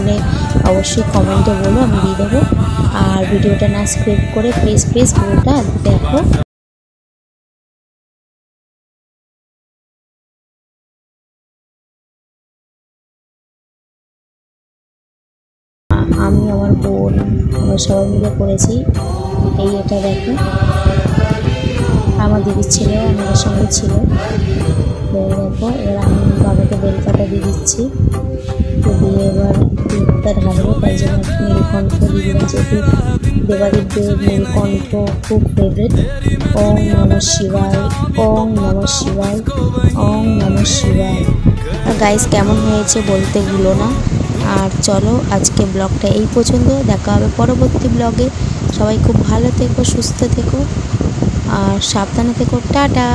হলে অবশ্যই কমেন্টে বলো, আমি দিয়ে দেবো। আর ভিডিওটা না স্কিপ করে প্লিজ পুরোটা দেখো। আমি আমার বোন আমরা সবাই মিলে করেছি। এটা দেখো, আমার দিদির ছেলে আমাদের সঙ্গে ছিল। তো দেখো, এবার আমি বাবাকে বেলপাতা দিয়ে দিচ্ছি। তো দিয়ে এবার দুধটা ঢালবো, তাই জন্য নীলকণ্ঠ দিয়ে দিলাম, যেহেতু দেবাদিদেব নীলকণ্ঠ খুব ফেভারিট। ওং নমঃ শিবায়, ওং নমঃ শিবায়, ওং নমঃ শিবায়। গাইস কেমন হয়েছে বলতে ভুলো না। আর চলো আজকে ব্লগটা এই পর্যন্ত, দেখা হবে পরবর্তী ব্লগে। সবাই খুব ভালো থেকো, সুস্থ থেকো আর সাবধানে থেকো। টাটা।